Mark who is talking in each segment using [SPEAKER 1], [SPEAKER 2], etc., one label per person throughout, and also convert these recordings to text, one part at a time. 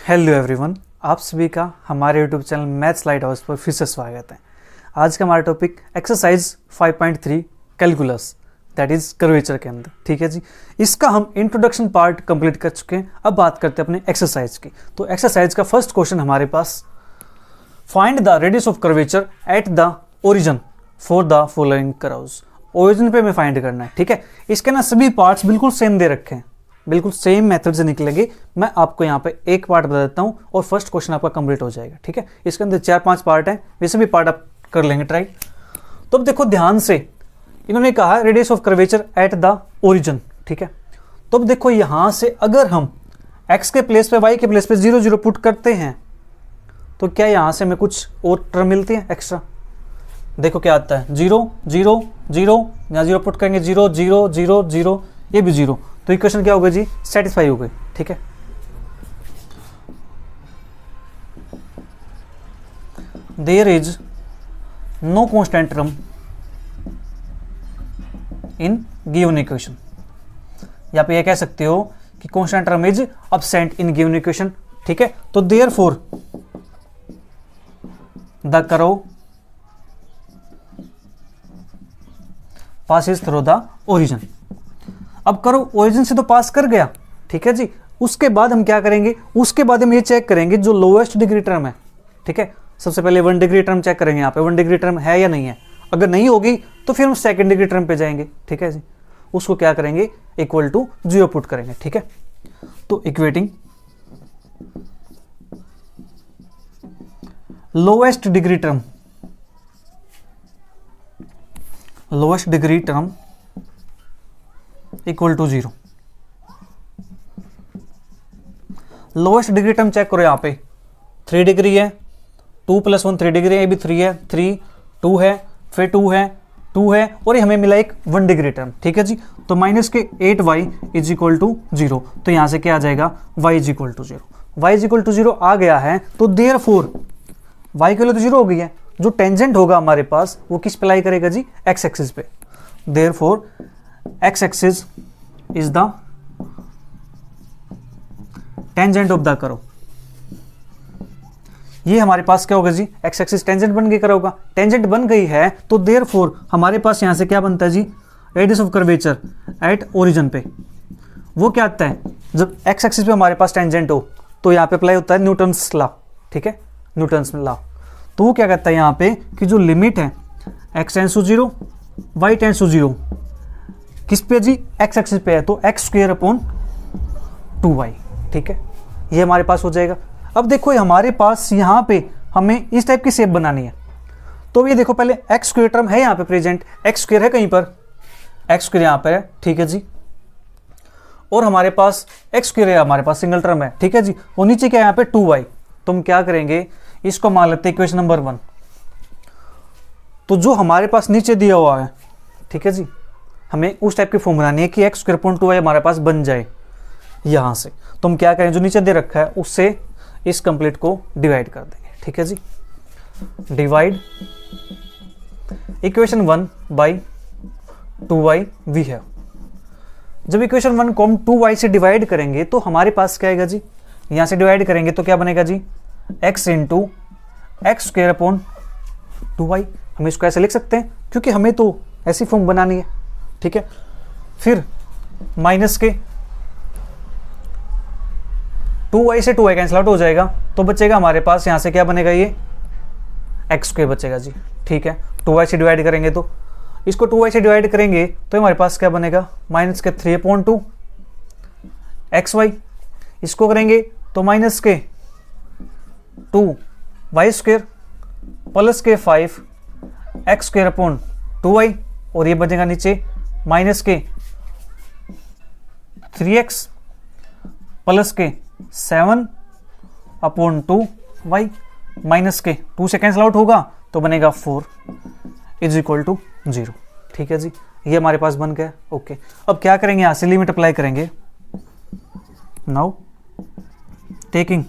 [SPEAKER 1] Hello everyone, आप सभी का हमारे YouTube channel maths light house पर फिर से स्वागत है। आज का हमारा topic exercise 5.3 calculus that is curvature के अंदर। ठीक है जी, इसका हम इंट्रोडक्शन पार्ट कंप्लीट कर चुके हैं। अब बात करते हैं अपने एक्सरसाइज की। तो एक्सरसाइज का फर्स्ट क्वेश्चन हमारे पास, find the radius of curvature at the origin for the following curves. Origin पे हमें फाइंड करना है। ठीक है, इसके ना सभी पार्ट्स बिल्कुल सेम दे रखे हैं, बिल्कुल सेम मेथड से निकलेंगे। मैं आपको यहाँ पे एक पार्ट बता देता हूँ और फर्स्ट क्वेश्चन आपका कंप्लीट हो जाएगा। ठीक है, इसके अंदर 4-5 पार्ट हैं, वैसे भी पार्ट आप कर लेंगे ट्राई। तो अब देखो ध्यान से, इन्होंने कहा radius of curvature at the origin. ठीक है, तो अब देखो यहाँ से अगर हम x के प्लेस पे y के प्लेस पे 0 0 पुट करते हैं तो क्या यहाँ से हमें कुछ और टर्म मिलती है एक्स्ट्रा। देखो क्या आता है, 0 0 0, यहाँ 0 पुट करेंगे 0 0 0 0, ये भी 0, तो इक्वेशन क्या हो गई जी, सेटिस्फाई हो गई। ठीक है, there is no constant term in given equation. या पे ये कह सकते हो कि constant term is absent in given equation. ठीक है, तो therefore the curve passes through the origin. अब करो ओरिजिन से तो पास कर गया। ठीक है जी, उसके बाद हम क्या करेंगे, उसके बाद हम ये चेक करेंगे जो लोएस्ट डिग्री टर्म है। ठीक है, सबसे पहले 1 डिग्री टर्म चेक करेंगे, यहाँ पे 1 डिग्री टर्म है या नहीं है। अगर नहीं होगी तो फिर हम 2nd डिग्री टर्म पे जाएंगे। ठीक है जी, उसको क्या करेंगे, इक्वल टू 0 पुट करेंगे। ठीक है, तो equating lowest degree term equal to 0। Lowest degree term check करो, यहाँ पे 3 डिग्री है, 2 + 1 3 डिग्री है, ये भी 3 है, 3 2 है, फिर 2 है, 2 है, और ये हमें मिला एक 1 डिग्री टर्म। ठीक है जी, तो माइनस के 8y इज इक्वल टू 0। तो यहाँ से क्या आ जाएगा, y is equal to 0। y is equal to 0 आ गया है, तो देयरफॉर y के लिए तो 0 हो गई है, जो टेंजेंट होगा हमारे पास वो किस पे लाई करेगा जी, x एक्सिस पे। Therefore x axis is the tangent of the curve. ये हमारे पास क्या होगा जी, x एक्सिस टेंजेंट बन गई कर्व का। टेंजेंट बन गई है तो देयरफॉर हमारे पास यहां से क्या बनता है जी, radius of curvature at origin पे। वो क्या आता है, जब x एक्सिस पे हमारे पास टेंजेंट हो तो यहाँ पे अप्लाई होता है न्यूटन्स लॉ। ठीक है, न्यूटन्स लॉ। तो वो क्या कहता है यहाँ पे कि जो लिमिट है x tends to 0 y tends to 0 किस पे जी, x एक्सिस पे है, तो x² / 2y। ठीक है, ये हमारे पास हो जाएगा। अब देखो हमारे पास यहाँ पे हमें इस टाइप की शेप बनानी है, तो ये देखो पहले x² टर्म है यहाँ पे प्रेजेंट, x² है कहीं पर, x² यहाँ पर है। ठीक है जी, और हमारे पास x² है, हमारे पास सिंगल टर्म है। ठीक है जी, और नीचे क्या है यहाँ पे 2y। तो हम क्या करेंगे, इसको मान लेते हैं इक्वेशन नंबर 1। तो जो हमारे पास नीचे दिया हुआ है, ठीक है जी, हमें उस टाइप की फॉर्म बनानी है कि x² / 2y हमारे पास बन जाए यहाँ से। तो हम क्या करें, जो नीचे दे रखा है उससे इस कंप्लीट को डिवाइड कर देंगे। ठीक है जी, डिवाइड इक्वेशन 1 बाई 2y वी है। जब इक्वेशन 1 को हम 2y से डिवाइड करेंगे तो हमारे पास क्या आएगा जी, यहाँ से डिवाइड करेंगे तो क्या बनेगा जी, x × x² / 2y। हम इसको ऐसे लिख सकते हैं क्योंकि हमें तो ऐसी फॉर्म बनानी है। ठीक है, फिर माइनस के 2y से 2y कैंसिल आउट हो जाएगा, तो बचेगा हमारे पास यहाँ से क्या बनेगा, ये x² बचेगा जी। ठीक है, 2y से डिवाइड करेंगे तो इसको 2y से डिवाइड करेंगे तो हमारे पास क्या बनेगा, माइनस के 3/2 xy। इसको करेंगे तो माइनस के 2y² प्लस के 5 x² / 2y, और ये बचेगा नीचे माइनस के 3x प्लस के 7/2y, माइनस के 2 से कैंसिल आउट होगा तो बनेगा 4 इज इक्वल टू 0। ठीक है जी, ये हमारे पास बन गया। ओके, अब क्या करेंगे, यहाँ से लिमिट अप्लाई करेंगे। Now taking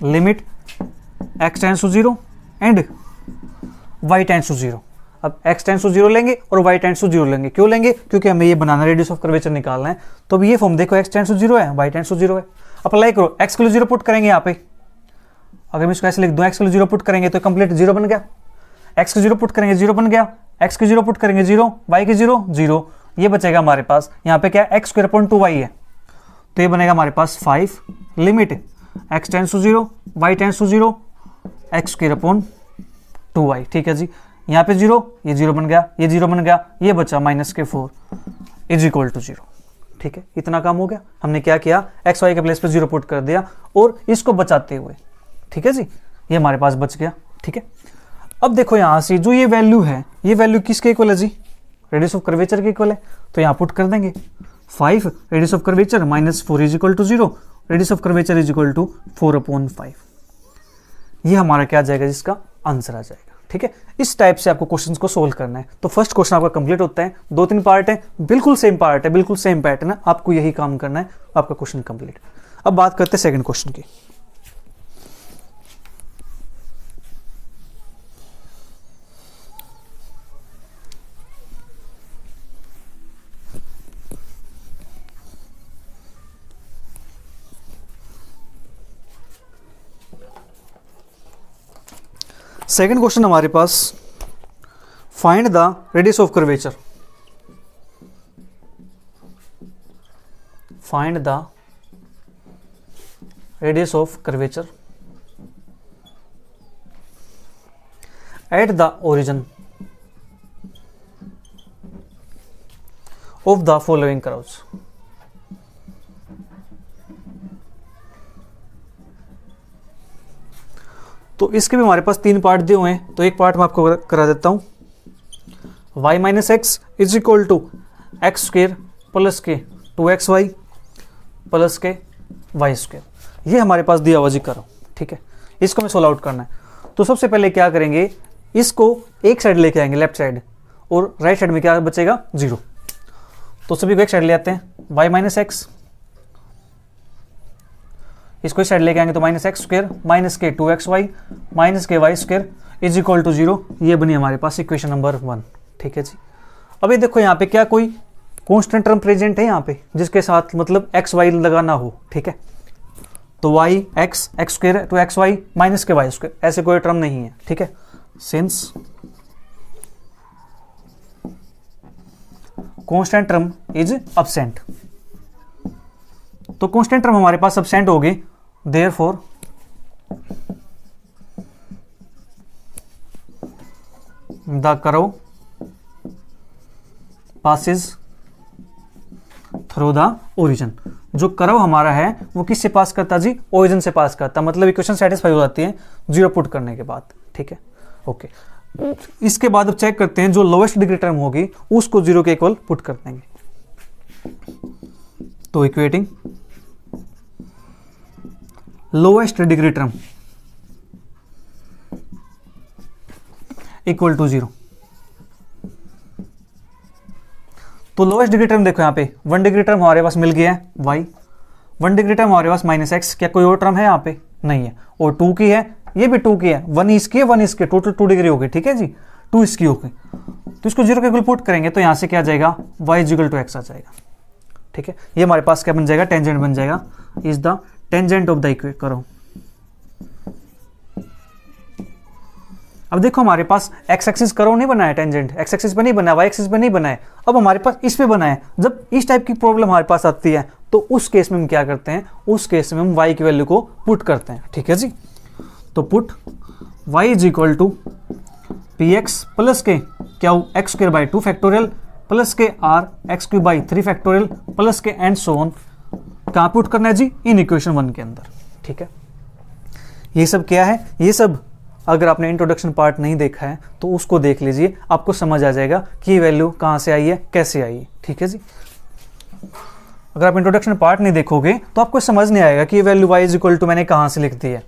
[SPEAKER 1] limit x tends to 0 and y tends to 0। अब x टेंड्स टू 0 लेंगे और y टेंड्स टू 0 लेंगे। क्यों लेंगे? क्योंकि हमें ये बनाना रेडियस ऑफ कर्वेचर निकालना है। तो अब ये फॉर्म देखो, x टेंड्स टू 0 है, y टेंड्स टू 0 है। अप्लाई करो, एक्स के लिए 0 पुट करेंगे यहाँ पे, अगर मैं इसको ऐसे लिख दूँ एक्स के लिए 0 पुट करेंगे तो कंप्लीट 0 बन गया, एक्स के 0 पुट करेंगे 0 बन गया, एक्स के 0 पुट करेंगे 0, वाई के 0 0, ये बचेगा हमारे पास यहाँ पे क्या एक्स स्क्वायर अपॉन 2y है, तो ये बनेगा हमारे पास 5 limit x tends to 0 Y tends to 0 x square upon 2y। ठीक है जी, यहाँ पे 0, ये 0 बन गया, ये 0 बन गया, ये बचा -4 इज इक्वल टू 0। ठीक है, इतना काम हो गया। हमने क्या किया, एक्स वाई के प्लेस पे 0 पुट कर दिया और इसको बचाते हुए, ठीक है जी, ये हमारे पास बच गया। ठीक है, अब देखो यहाँ से जो ये वैल्यू है, ये वैल्यू किसके इक्वल है जी, रेडियस ऑफ कर्वेचर के इक्वल है, तो यहाँ पुट कर देंगे 5 radius of curvature -4 is equal to 0, radius of curvature is equal to 4/5। ये हमारा क्या आ जाएगा, जिसका आंसर आ जाएगा। ठीक है, इस टाइप से आपको क्वेश्चंस को सोल्व करना है। तो फर्स्ट क्वेश्चन आपका कंप्लीट होता है, 2-3 पार्ट है, बिल्कुल सेम पार्ट है, बिल्कुल सेम पैटर्न है, आपको यही काम करना है, आपका क्वेश्चन कंप्लीट। अब बात करते हैं सेकंड क्वेश्चन की। सेकंड क्वेश्चन हमारे पास, find the radius of curvature, find the radius of curvature at the origin of the following curves. तो इसके भी हमारे पास 3 पार्ट दिए हुए हैं, तो एक पार्ट मैं आपको करा देता हूं, y minus x is equal to x square plus k 2xy plus के वाई स्क्वेयर, ये हमारे पास दिया हुआ जी करो। ठीक है, इसको हमें सोल्व आउट करना है। तो सबसे पहले क्या करेंगे, इसको एक साइड लेके आएंगे लेफ्ट साइड, और राइट साइड में क्या बचेगा 0, तो सभी को एक साइड ले आते हैं, y माइनस एक्स, इसको इस साइड लेके आएंगे तो -x स्क्वायर माइनस के 2xy माइनस के y square is equal to 0, ये बनी हमारे पास इक्वेशन नंबर 1। ठीक है जी, अब ये देखो यहाँ पे क्या कोई कांस्टेंट टर्म प्रेजेंट है यहाँ पे, जिसके साथ मतलब x y लगाना हो। ठीक है, तो y x x square two xy minus के वाई स्क्वायर, ऐसे कोई टर्म नहीं है। ठीक है, since constant term is absent, तो कांस्टेंट टर्म हमारे पास एब्सेंट हो गई, therefore the curve passes through the origin। जो कर्व हमारा है वो किससे पास करता जी, ओरिजिन से पास करता, मतलब इक्वेशन सेटिस्फाई हो जाती है 0 पुट करने के बाद। ठीक है, ओके, इसके बाद अब चेक करते हैं, जो लोवेस्ट डिग्री टर्म होगी उसको 0 के इक्वल पुट कर देंगे, तो equating lowest degree term equal to 0। तो लोवेस्ट डिग्री टर्म देखो यहाँ पे 1 डिग्री टर्म हमारे पास मिल गया है y, 1 डिग्री टर्म हमारे पास -x, क्या कोई और टर्म है यहाँ पे नहीं है, और 2 की है, ये भी 2 की है, 1 इसकी है 1 इसके, टोटल 2 डिग्री हो गई। ठीक है जी, 2 इसकी हो गई, तो इसको 0 के इक्वल पुट करेंगे तो यहाँ से क्या आ जाएगा, y इक्वल टू x आ जाएगा। ठीक है, ये हमारे पास क्या बन जाएगा, टेंजेंट बन जाएगा, is the tangent of the equation. करो, अब देखो हमारे पास एक्स एक्सिस करो नहीं बना है, टेंजेंट एक्स एक्सिस पे नहीं बना है, वाई एक्सिस पे नहीं बना है, अब हमारे पास इस पे बना है। जब इस टाइप की प्रॉब्लम हमारे पास आती है तो उस केस में हम क्या करते हैं, उस केस में हम y की वैल्यू को पुट करते हैं। ठीक है जी, तो put y is equal to P x plus के क्या X square by 2 factorial plus के are x cube by 3 factorial plus के एंड सो ऑन, कहाँ पुट करना है जी, इन इक्वेशन 1 के अंदर। ठीक है, ये सब क्या है, ये सब अगर आपने इंट्रोडक्शन पार्ट नहीं देखा है तो उसको देख लीजिए, आपको समझ आ जाएगा कि ये वैल्यू कहाँ से आई है, कैसे आई है। ठीक है जी, अगर आप इंट्रोडक्शन पार्ट नहीं देखोगे तो आपको समझ नहीं आएगा कि ये value y is equal to मैंने कहाँ से लिख दी है।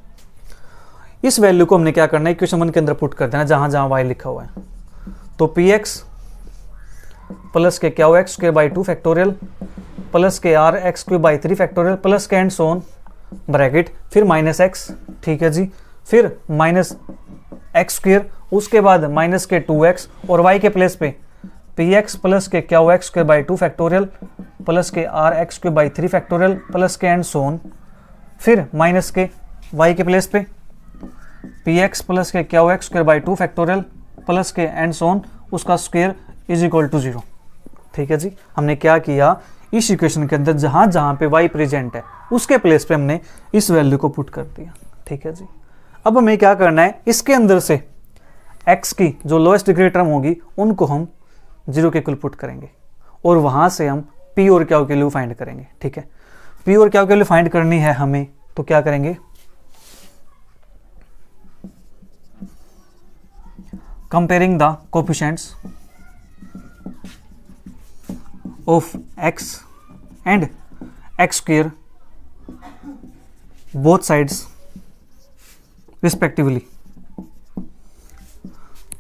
[SPEAKER 1] इस वैल्यू को हमने क्या करना है, इक्वेशन 1 के अंदर पुट कर देना, जहाँ जहाँ y लिखा हुआ है। तो पी एक्स प्लस के क्या X square by 2 factorial plus के are x cube by 3 factorial plus के एंड सो ऑन ब्रैकेट, फिर -x। ठीक है जी, फिर -x स्क्वायर, उसके बाद माइनस के 2x, और y के प्लेस पे पी एक्स प्लस के क्या X square by 2 factorial plus के are x cube by 3 factorial plus के एंड सो ऑन फिर माइनस के वाई के प्लेस पे पी एक्स प्लस के क्या X square by 2 factorial plus के एंड सोन उसका स्क्वायर इज इक्वल टू 0। ठीक है जी, हमने क्या किया, इस इक्वेशन के अंदर जहाँ जहाँ पे y प्रेजेंट है उसके प्लेस पे हमने इस वैल्यू को पुट कर दिया। ठीक है जी, अब हमें क्या करना है, इसके अंदर से x की जो लोएस्ट डिग्री टर्म होगी उनको हम 0 के इक्वल पुट करेंगे और वहाँ से हम p और क्या की वैल्यू फाइंड करेंगे। ठीक है, p और क्या की वैल्यू फाइंड करनी है हमें, तो क्या करेंगे, comparing the coefficients of x and x square both sides respectively।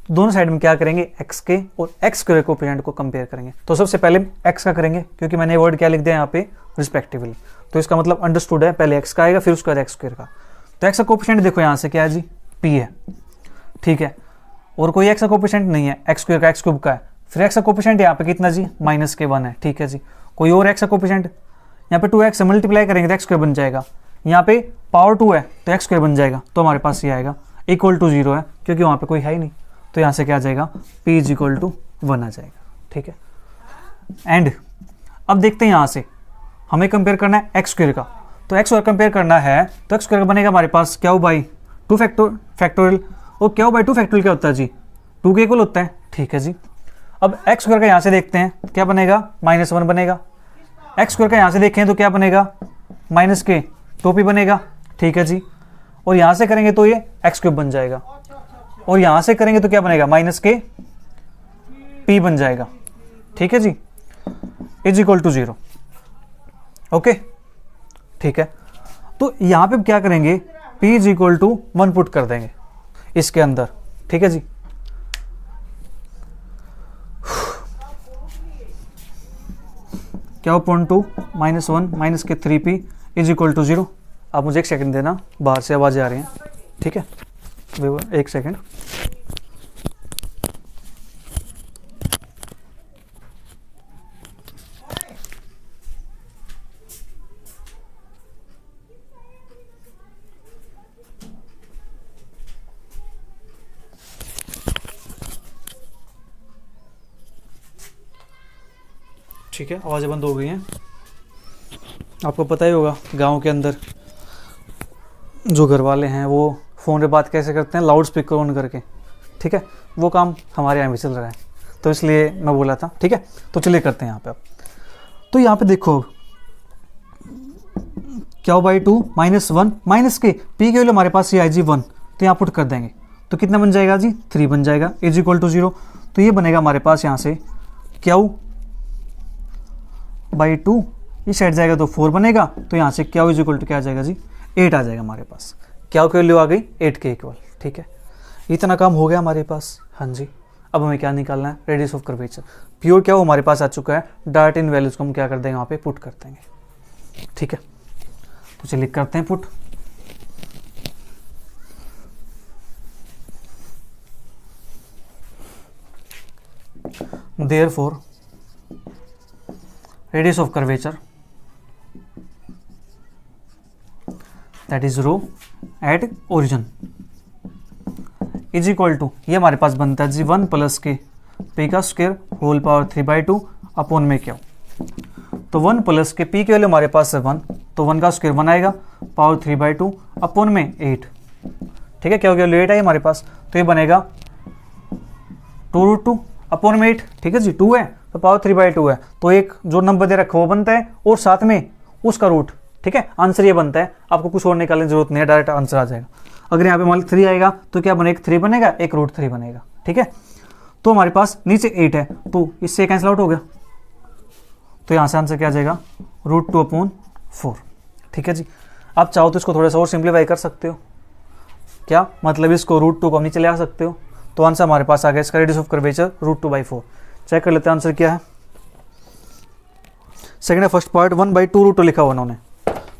[SPEAKER 1] दोनों साइड में क्या करेंगे, x के और x स्क्वायर कोफिशिएंट को कंपेयर करेंगे। तो सबसे पहले x का करेंगे, क्योंकि मैंने वर्ड क्या लिख दिया यहाँ पे, रिस्पेक्टिवली। तो इसका मतलब अंडरस्टूड है, पहले x का आएगा फिर उसके बाद x स्क्वायर का। तो x का कोफिशिएंट देखो यहाँ से क्या है जी, p है। ठीक है, और कोई x का कोफिशिएंट नहीं है, x स्क्वायर का x क्यूब का है। फिर x का कोफिशिएंट यहाँ पे कितना जी, -1 है। ठीक है जी, कोई और x का कोफिशिएंट यहाँ पे 2x से मल्टीप्लाई करेंगे तो x स्क्वायर बन जाएगा, यहाँ पे पावर 2 है तो x स्क्वायर बन जाएगा। तो हमारे पास ये आएगा इक्वल टू 0 है, क्योंकि वहाँ पे कोई है ही नहीं। तो यहाँ से क्या आ जाएगा, p इज इक्वल टू 1 आ जाएगा। ठीक है, एंड अब देखते हैं यहाँ से हमें कंपेयर करना है x स्क्वायर का। तो x स्क्वायर कंपेयर करना है तो x स्क्वायर बनेगा हमारे पास क्या बाई 2 फैक्टोरियल, और क्या बाई 2 फैक्टोरियल क्या होता है जी, 2 के इक्वल होता है। ठीक है जी, अब x स्क्वायर का यहाँ से देखते हैं क्या बनेगा, -1 बनेगा। x स्क्वायर का यहाँ से देखें तो क्या बनेगा, माइनस के 2p बनेगा। ठीक है जी, और यहाँ से करेंगे तो ये x क्यूब बन जाएगा, और यहाँ से करेंगे तो क्या बनेगा, माइनस के p बन जाएगा। ठीक है जी, इज इक्वल टू 0। ओके, ठीक है, तो यहाँ पे क्या करेंगे, p is equal to 1 put कर देंगे इसके अंदर। ठीक है जी, क्या 0.2 -1 माइनस के 3p इज इक्वल टू 0। आप मुझे एक सेकंड देना, बाहर से आवाज़ें आ रही हैं। ठीक है, एक सेकंड। ठीक है, आवाज़ें बंद हो गई हैं। आपको पता ही होगा गांव के अंदर जो घर वाले हैं वो फ़ोन पे बात कैसे करते हैं, लाउड स्पीकर ऑन करके। ठीक है, वो काम हमारे यहाँ भी चल रहा है, तो इसलिए मैं बोला था। ठीक है, तो चलिए करते हैं यहाँ पे अब। तो यहाँ पे देखो क्या बाई 2 -1 माइनस के पी के वैल्यू हमारे पास ये आई जी 1, तो यहाँ पुट कर देंगे तो कितना बन जाएगा जी, 3 बन जाएगा, इज इक्वल टू 0। तो ये बनेगा हमारे पास यहाँ से क्या बाई 2, इस साइड जाएगा तो 4 बनेगा। तो यहाँ से क्या इज इक्वल टू क्या आ जाएगा जी, 8 आ जाएगा हमारे पास। क्या की वैल्यू आ गई, 8 के इक्वल। ठीक है, इतना काम हो गया हमारे पास। हाँ जी, अब हमें क्या निकालना है, रेडियस ऑफ कर्वेचर। प्योर क्या वो हमारे पास आ चुका है, डार्ट इन वैल्यूज को हम क्या कर देंगे, वहाँ पे पुट कर देंगे। ठीक है, तो चलिए करते हैं put. Therefore radius of curvature that is rho at origin is equal to, ये हमारे पास बनता है जी 1 प्लस के पी का स्क्वायर होल पावर 3/2 अपॉन में क्या। तो 1 प्लस के पी की वैल्यू हमारे पास है 1, तो 1 का स्क्वायर 1 आएगा, पावर 3/2 अपॉन में 8। ठीक है, क्या हो गया, 8 आई हमारे पास। तो ये बनेगा 2√2 अपॉन में 8। ठीक है जी, 2 है तो पावर 3/2 है, तो एक जो नंबर दे रखा वो बनता है और साथ में उसका रूट। ठीक है, आंसर ये बनता है, आपको कुछ और निकालने की जरूरत नहीं है, डायरेक्ट आंसर आ जाएगा। अगर यहाँ पे मान 3 आएगा तो क्या बनेगा, 3 बनेगा, एक √3 बनेगा। ठीक है, तो हमारे पास नीचे 8 है तो इससे कैंसिल आउट हो गया, तो यहाँ से आंसर क्या आ जाएगा, √2/4। ठीक है जी, आप चाहो तो इसको थोड़ा सा और सिंप्लीफाई कर सकते हो। क्या मतलब, इसको √2 को नीचे ले आ सकते हो, तो आंसर हमारे पास आ गया इसका रेडियस ऑफ कर्वेचर √2/4। चेक कर लेते हैं आंसर क्या है। सेकंड है फर्स्ट पार्ट 1/2√2 लिखा हुआ उन्होंने,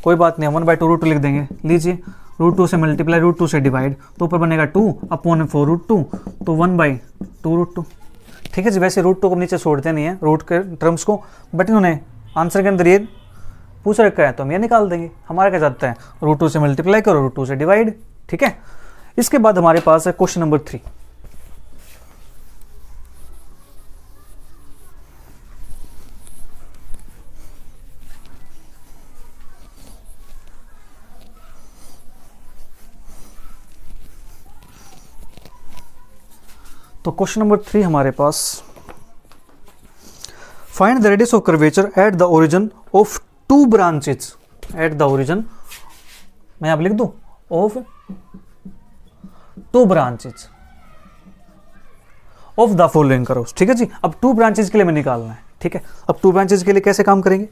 [SPEAKER 1] कोई बात नहीं, 1/2√2 लिख देंगे। लीजिए √2 से मल्टीप्लाई, √2 से डिवाइड, तो ऊपर बनेगा 2 अपॉन 4√2, तो 1/2√2। ठीक है जी, वैसे √2 को नीचे छोड़ते नहीं है रूट के टर्म्स को, बट इन्होंने आंसर के अंदर ये पूछ रखा है तो हम ये निकाल देंगे। हमारा क्या जाता है, √2 से मल्टीप्लाई करो, √2 से डिवाइड। ठीक है, इसके बाद हमारे पास है क्वेश्चन नंबर 3। तो क्वेश्चन नंबर 3 हमारे पास, find the radius of curvature at the origin of 2 branches at the origin, मैं आप लिख दूं, of 2 branches of the following curves. ठीक है जी, अब 2 ब्रांचेज के लिए हमें निकालना है। ठीक है, अब 2 ब्रांचेज के लिए कैसे काम करेंगे,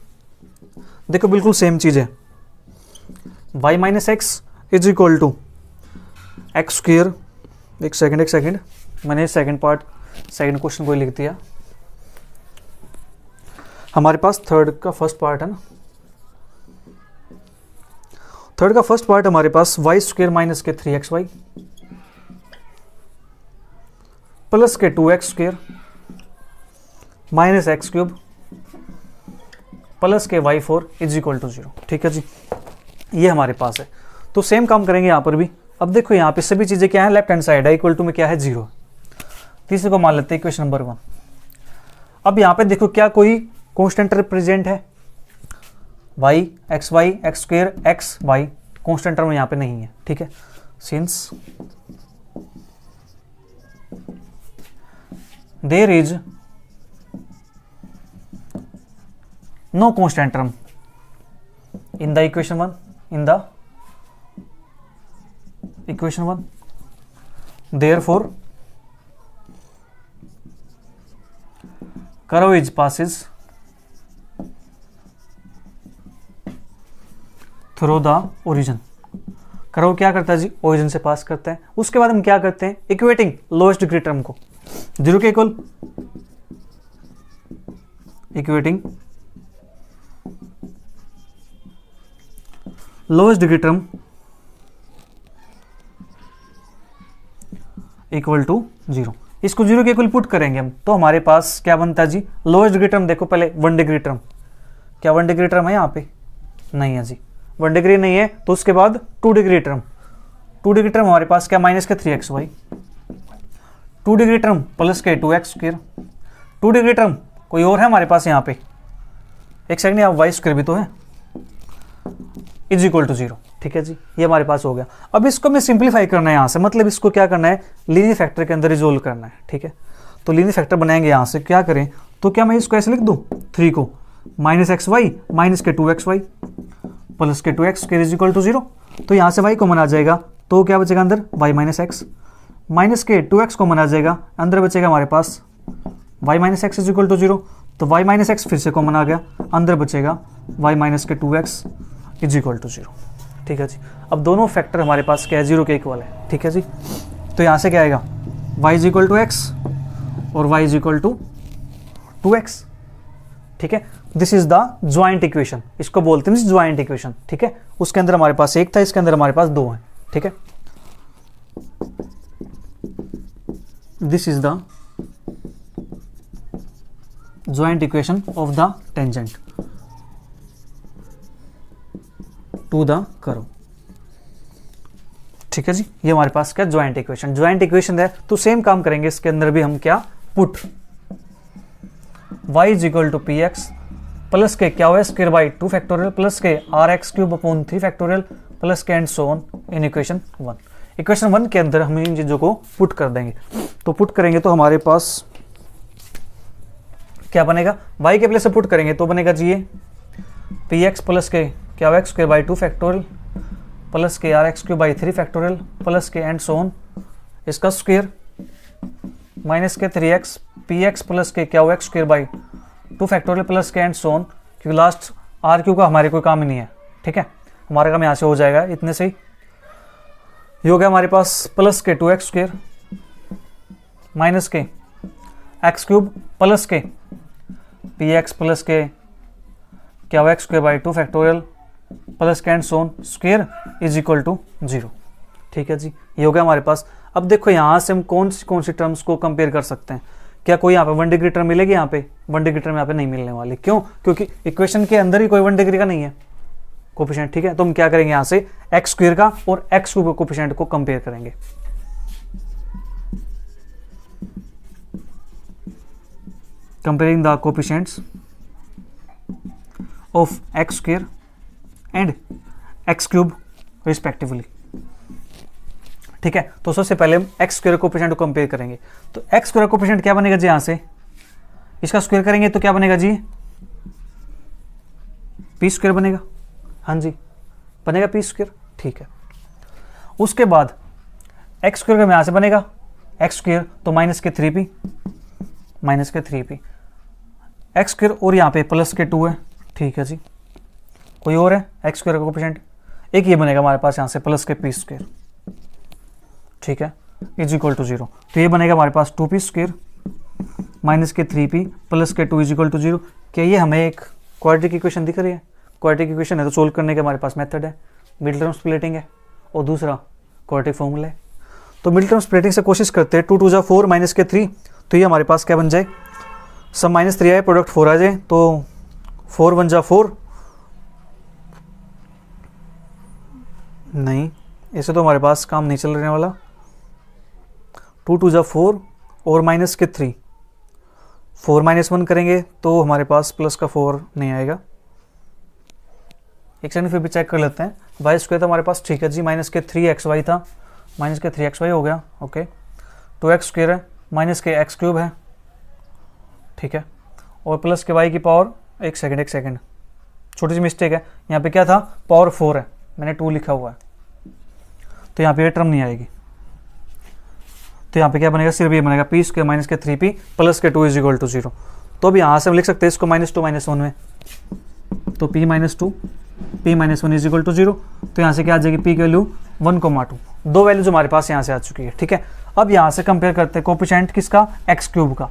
[SPEAKER 1] देखो बिल्कुल सेम चीज है, y minus x is equal to x square. एक सेकेंड, मैंने सेकंड क्वेश्चन को लिख दिया। हमारे पास थर्ड का फर्स्ट पार्ट है ना, थर्ड का फर्स्ट पार्ट हमारे पास वाई स्क्वेयर माइनस के 3xy प्लस के 2x square minus x cube plus के y4 इज इक्वल टू 0। ठीक है जी, ये हमारे पास है। तो सेम काम करेंगे यहाँ पर भी। अब देखो यहाँ पे सभी चीजें क्या है, लेफ्ट हैंड साइड है, इक्वल टू में क्या है, 0। तीसरे को मान लेते हैं इक्वेशन नंबर 1। अब यहाँ पे देखो क्या कोई कांस्टेंट रिप्रेजेंट है, y x y x square x y constant term यहाँ पे नहीं है। ठीक है, since there is no constant term in the equation 1, in the equation 1, therefore curve is passes through the origin. Curve क्या करता है जी, ओरिजिन से पास करता है। उसके बाद हम क्या करते हैं, इक्वेटिंग लोएस्ट डिग्री टर्म को 0 के equal, equating lowest degree term equal to 0। इसको 0 के इक्वल पुट करेंगे हम, तो हमारे पास क्या बनता है जी, लोएस्ट डिग्री टर्म। देखो पहले 1 डिग्री टर्म, क्या 1 डिग्री टर्म है यहाँ पे, नहीं है जी, 1 डिग्री नहीं है। तो उसके बाद 2 डिग्री टर्म, 2 डिग्री टर्म हमारे पास क्या, माइनस के 3xy, 2 डिग्री टर्म प्लस के 2x स्क्वायर, 2 डिग्री टर्म कोई और है हमारे पास यहाँ पे, एक सेकंड, यहाँ y स्क्वायर भी तो है, इज इक्वल टू 0। ठीक है जी, ये हमारे पास हो गया। अब इसको हमें सिंप्लीफाई करना है यहाँ से, मतलब इसको क्या करना है, लीनियर फैक्टर के अंदर रिजोल्व करना है। ठीक है, तो लीनियर फैक्टर बनाएंगे यहाँ से, क्या करें, तो क्या मैं इसको ऐसे लिख दूँ, 3 को माइनस एक्स वाई माइनस के 2xy प्लस के 2x square is equal to 0। तो यहाँ से y कॉमन आ जाएगा, तो क्या बचेगा अंदर, y माइनस एक्स, माइनस के 2x कॉमन आ जाएगा, अंदर बचेगा हमारे पास y minus x is equal to 0। तो y माइनस एक्स फिर से कॉमन आ गया, अंदर बचेगा y माइनस के 2x इज इक्वल टू 0। ठीक है जी, अब दोनों फैक्टर हमारे पास क्या है, 0 के इक्वल है। ठीक है जी, तो यहाँ से क्या आएगा, y is equal to x और y is equal to 2x। ठीक है, this is the joint equation, इसको बोलते हैं ज्वाइंट इक्वेशन। ठीक है, उसके अंदर हमारे पास 1 था, इसके अंदर हमारे पास 2 है। ठीक है, this is the joint equation of the tangent to the curve. ठीक है जी, ये हमारे पास क्या, ज्वाइंट इक्वेशन, ज्वाइंट इक्वेशन है। तो सेम काम करेंगे इसके अंदर भी हम, क्या, put y is equal to P x plus के क्या हुआ स्क्वायर बाई 2 फैक्टोरियल प्लस के are x cube upon 3 factorial plus के and so on in equation 1। Equation 1 के अंदर हम इन चीजों को पुट कर देंगे। तो पुट करेंगे तो हमारे पास क्या बनेगा, y के प्लेस से पुट करेंगे तो बनेगा जी ये पी एक्स प्लस के क्या हुआ स्क्वायर बाई 2 फैक्टोरियल प्लस के are x cube by 3 factorial plus के एंड सो ऑन इसका स्क्वायर माइनस के 3x पी एक्स प्लस के क्या हुआ स्क्वायर बाई 2 फैक्टोरियल प्लस के एंड सो ऑन, क्योंकि लास्ट आर क्यू का हमारे कोई काम ही नहीं है। ठीक है, हमारा काम यहाँ से हो जाएगा, इतने से ही हो गया हमारे पास, प्लस के 2x स्क्वायर माइनस के एक्स क्यूब प्लस के पी एक्स प्लस के क्या हुआ स्क्वायर बाई 2 फैक्टोरियल प्लस के and so on square is equal to 0। ठीक है जी, ये हो गया हमारे पास। अब देखो यहाँ से हम कौन सी टर्म्स को कंपेयर कर सकते हैं, क्या कोई यहाँ पे 1 डिग्री टर्म मिलेगी, यहाँ पे 1 डिग्री टर्म यहाँ पे नहीं मिलने वाली। क्यों, क्योंकि इक्वेशन के अंदर ही कोई 1 डिग्री का नहीं है। कोफिशिएंट, ठीक है। तो हम क्या करेंगे यहाँ से एक्स स्क्वायर का और एक्स क्यूब का कोफिशिएंट को कंपेयर करेंगे। Comparing the coefficients of x square and x cube respectively, ठीक है। तो सबसे पहले हम एक्स स्क्वायर कोफिशिएंट को कंपेयर करेंगे। तो एक्स स्क्वायर कोफिशिएंट क्या बनेगा जी, यहां से इसका स्क्वायर करेंगे तो क्या बनेगा जी, पी स्क्वायर बनेगा। हाँ जी, बनेगा पी स्क्वायर, ठीक है। उसके बाद एक्स स्क्वायर का यहां से बनेगा एक्स स्क्वायर, तो माइनस के 3p, माइनस के 3p एक्स स्क्वायर, और यहाँ पे प्लस के 2 है, ठीक है जी। कोई और है एक्स स्क्वायर का कोफिशिएंट, एक ये बनेगा हमारे पास यहाँ से प्लस के पी स्क्वायर, ठीक है, इज इक्वल टू 0। तो ये बनेगा हमारे पास 2p स्क्वायर माइनस के 3p प्लस के 2 इज इक्वल टू 0। क्या ये हमें एक क्वाड्रेटिक इक्वेशन दिख रही है? क्वाड्रेटिक इक्वेशन है तो सोल्व करने के हमारे पास मेथड है, मिडिल टर्म स्प्लिटिंग है और दूसरा क्वाड्रेटिक फॉर्मूला है। तो मिडिल टर्म स्प्लिटिंग से कोशिश करते हैं, 2 2 जा 4 माइनस के 3, तो ये हमारे पास क्या बन जाए, सब माइनस 3 आए, प्रोडक्ट 4 आ जाए, तो 4 1 जा 4, नहीं ऐसे तो हमारे पास काम नहीं चल रहे वाला। 2 2 जा 4 और माइनस के 3, 4 माइनस 1 करेंगे तो हमारे पास प्लस का 4 नहीं आएगा। एक सेकंड फिर भी चेक कर लेते हैं। वाई स्क्वायर था हमारे पास, ठीक है जी, माइनस के 3xy था, माइनस के 3xy हो गया, ओके। 2x स्क्वायर है, माइनस के x क्यूब है, ठीक है, और प्लस के y की पावर, एक सेकंड छोटी सी मिस्टेक है, यहाँ पे क्या था, पावर 4 है, मैंने 2 लिखा हुआ है, तो यहाँ पे ये टर्म नहीं आएगी। तो यहाँ पे क्या बनेगा, सिर्फ ये बनेगा पी स्क्वायर माइनस के 3p प्लस के 2 इज इक्वल टू 0। तो अब यहाँ से हम लिख सकते हैं इसको -2 -1 में, तो p - 2 p - 1 is equal to 0। तो यहाँ से क्या आ जाएगी, p की वैल्यू 1,2, दो वैल्यूज हमारे पास यहाँ से आ चुकी है, ठीक है। अब यहाँ से कंपेयर करते हैं कोफिशिएंट किसका, एक्स क्यूब का।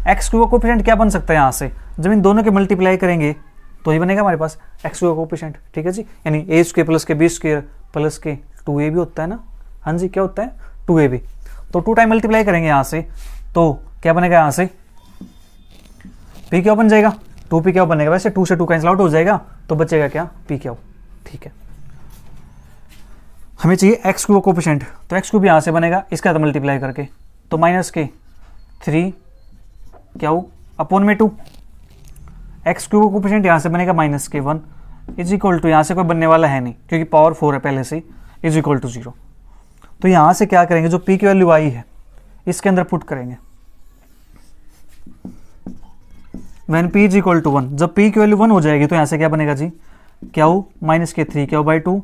[SPEAKER 1] एक्स क्यूब का कोफिशिएंट क्या बन सकता है, यहाँ से जब इन दोनों के मल्टीप्लाई करेंगे तो ये बनेगा हमारे पास एक्स क्यूब का कोफिशिएंट, ठीक है जी। यानी ए स्क्वायर प्लस के बी स्क्वायर प्लस के 2a भी होता है ना, हाँ जी, क्या होता है 2ab। तो 2 टाइम मल्टीप्लाई करेंगे यहाँ से, तो क्या बनेगा, यहाँ से p क्या बन जाएगा, 2p क्या बनेगा, वैसे 2 से 2 कैंसिल आउट हो जाएगा, तो बचेगा क्या, p क्या, ठीक है। हमें चाहिए एक्स क्यूब कोफिशिएंट, तो एक्स क्यूब यहाँ से बनेगा इसका तो मल्टीप्लाई करके, तो माइनस के 3 क्या हो अपॉन में 2, एक्स क्यूब कोफिशिएंट यहाँ से बनेगा माइनस के 1 इज इक्वल टू, यहाँ से कोई बनने वाला है नहीं क्योंकि पावर 4 है पहले से, इज इक्वल टू 0। तो यहाँ से क्या करेंगे, जो p की वैल्यू आई है इसके अंदर पुट करेंगे, when p is equal to 1, जब p की वैल्यू 1 हो जाएगी तो यहाँ से क्या बनेगा जी, क्या हो माइनस के 3 क्या हो बाई 2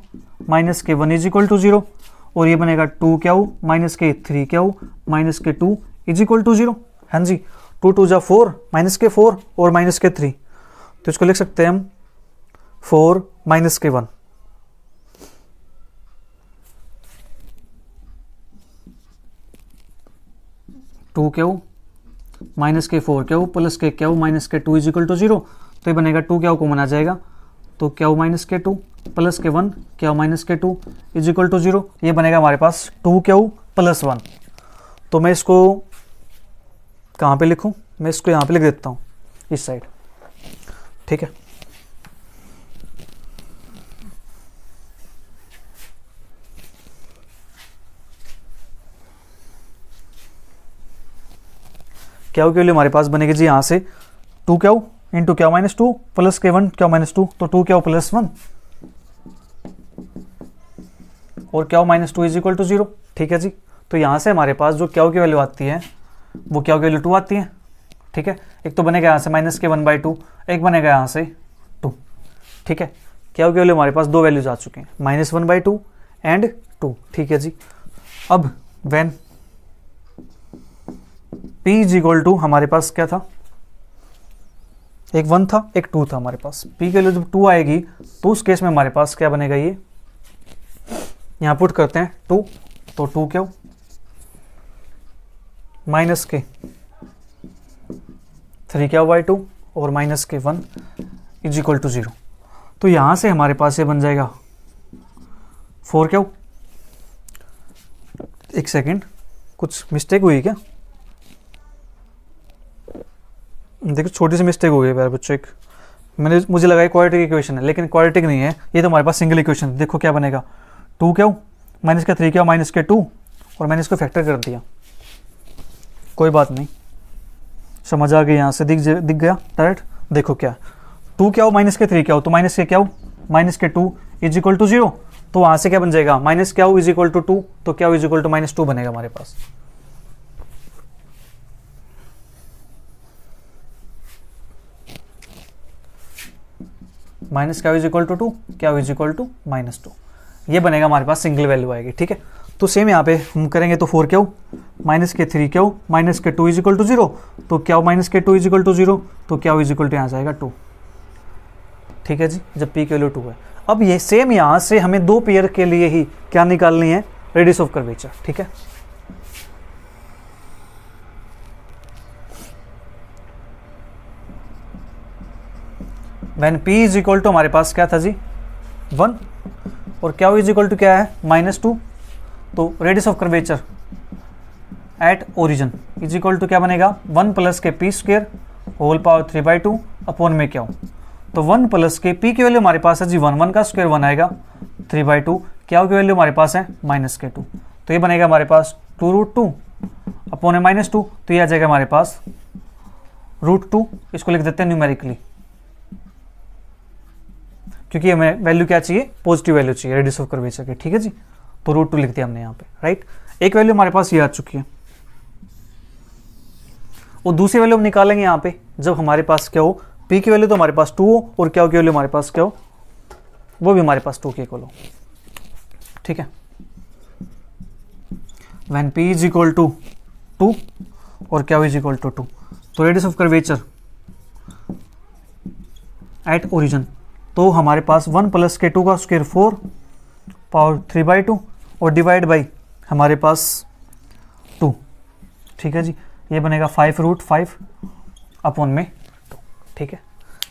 [SPEAKER 1] माइनस के 1 इज इक्वल टू 0, और ये बनेगा 2 क्या हो माइनस के 3 क्या हो माइनस के 2 इज इक्वल टू 0। हाँ जी, 2 2 जा 4 माइनस के 4 और माइनस के 3, तो इसको लिख सकते हैं हम 4 माइनस के 1, टू क्या हो माइनस के 4 क्या हो प्लस के क्या हो माइनस के 2 इज इक्वल टू 0। तो ये बनेगा 2 क्या हो कॉमन आ जाएगा, तो क्या हो माइनस के 2 प्लस के 1 क्या हो माइनस के 2 इज इक्वल टू 0। ये बनेगा हमारे पास 2 क्या हो प्लस 1। तो मैं इसको कहाँ पे लिखूँ, मैं इसको यहाँ पे लिख देता हूँ इस साइड, ठीक है। क्या हो के लिए हमारे पास बनेगी जी, यहाँ से 2 क्या हो इंटू क्या माइनस 2 प्लस के 1 क्या माइनस 2, तो 2 क्या हो प्लस 1 और क्या हो माइनस 2 इज इक्वल टू 0, ठीक है जी। तो यहाँ से हमारे पास जो क्या की वैल्यू आती है वो क्या की वैल्यू 2 आती है, ठीक है। एक तो बनेगा यहाँ से माइनस के 1/2, एक बनेगा यहाँ से 2, ठीक है। क्या की वैल्यू हमारे पास दो वैल्यूज आ चुके हैं, -1/2 एंड 2, ठीक है जी। अब when p is equal to, हमारे पास क्या था, एक 1 था एक 2 था हमारे पास, p के लिए जब 2 आएगी तो उस केस में हमारे पास क्या बनेगा, ये यहाँ पुट करते हैं 2, तो 2 क्या हो माइनस के 3 क्या बाई 2 और माइनस के 1 इज इक्वल टू 0। तो यहाँ से हमारे पास ये बन जाएगा 4 क्या हो, एक सेकेंड कुछ मिस्टेक हुई क्या, देखो छोटी सी मिस्टेक हो गई यार बच्चों, एक मुझे लगा क्वाड्रेटिक इक्वेशन है, लेकिन क्वाड्रेटिक नहीं है, ये तो हमारे पास सिंगल इक्वेशन है। देखो क्या बनेगा, 2 क्यू माइनस का 3 क्यू माइनस के 2, और मैंने इसको फैक्टर कर दिया। कोई बात नहीं, समझ आ गई, यहाँ से दिख गया डायरेक्ट। देखो क्या 2 क्यू माइनस के 3 क्यू, तो माइनस के क्यू माइनस के 2 इज इक्वल टू 0, तो वहाँ से क्या बन जाएगा minus Q is equal to 2, तो क्यू इज इक्वल टू -2 बनेगा हमारे पास। Minus Q is equal to 2, Q is equal to -2, ये बनेगा हमारे पास, सिंगल वैल्यू आएगी। ठीक है, तो सेम यहाँ पे हम करेंगे, तो 4 क्यू माइनस के 3 क्यू माइनस के 2 इज इक्वल टू 0, तो क्यू माइनस के 2 इज इक्वल टू 0, तो क्यू इज इक्वल टू यहाँ से आएगा 2। ठीक है जी, जब पी की वैल्यू 2 है। अब ये सेम यहाँ से हमें दो पेयर के लिए ही क्या निकालनी है, रेडियस ऑफ कर्वेचर। ठीक है, when p is equal to हमारे पास क्या था जी 1, और क्या इज इक्वल टू क्या है -2, तो radius of curvature at origin is equal to क्या बनेगा 1 प्लस के p square whole power 3/2 upon में क्या, तो 1 प्लस के पी की वैल्यू हमारे पास है जी 1, 1 का स्क्वायर 1 आएगा 3/2, क्या की वैल्यू हमारे पास है -2, तो ये बनेगा हमारे पास 2√2 अपॉन में -2, तो ये आ जाएगा हमारे पास √2। इसको लिख देते हैं न्यूमेरिकली, क्योंकि हमें वैल्यू क्या चाहिए, पॉजिटिव वैल्यू चाहिए रेडियस ऑफ कर्वेचर की। ठीक है जी, तो √2 लिख दिया हमने यहाँ पे, राइट। एक वैल्यू हमारे पास ये आ चुकी है, और दूसरी वैल्यू हम निकालेंगे यहाँ पे जब हमारे पास क्या हो, p की वैल्यू तो हमारे पास 2 हो, और क्या की वैल्यू हमारे पास क्या हो, वो भी हमारे पास 2 के इक्वल हो। ठीक है, when p is equal to 2 और क्या इज इक्वल टू 2, तो radius of curvature at origin, तो हमारे पास 1 प्लस के 2 का स्क्वायर 4 पावर 3/2 और डिवाइड बाई हमारे पास 2। ठीक है जी, ये बनेगा 5√5 अपॉन में 2। ठीक है,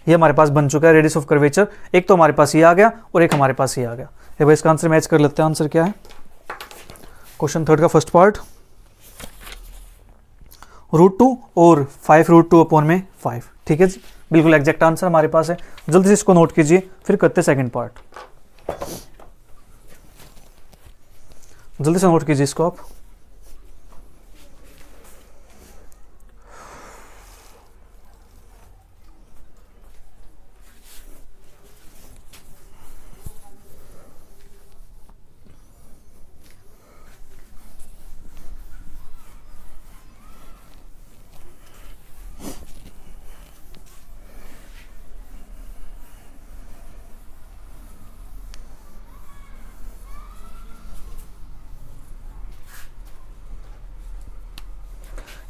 [SPEAKER 1] ये हमारे पास बन चुका है रेडियस ऑफ कर्वेचर। एक तो हमारे पास ये आ गया और एक हमारे पास ये आ गया। ये भाई इसका आंसर मैच कर लेते हैं। आंसर क्या है, क्वेश्चन 3 का फर्स्ट पार्ट √2 और 5√2 अपॉन में 5। ठीक है जी, बिल्कुल एग्जैक्ट आंसर हमारे पास है। जल्दी से इसको नोट कीजिए, फिर करते सेकंड पार्ट। जल्दी से नोट कीजिए इसको आप।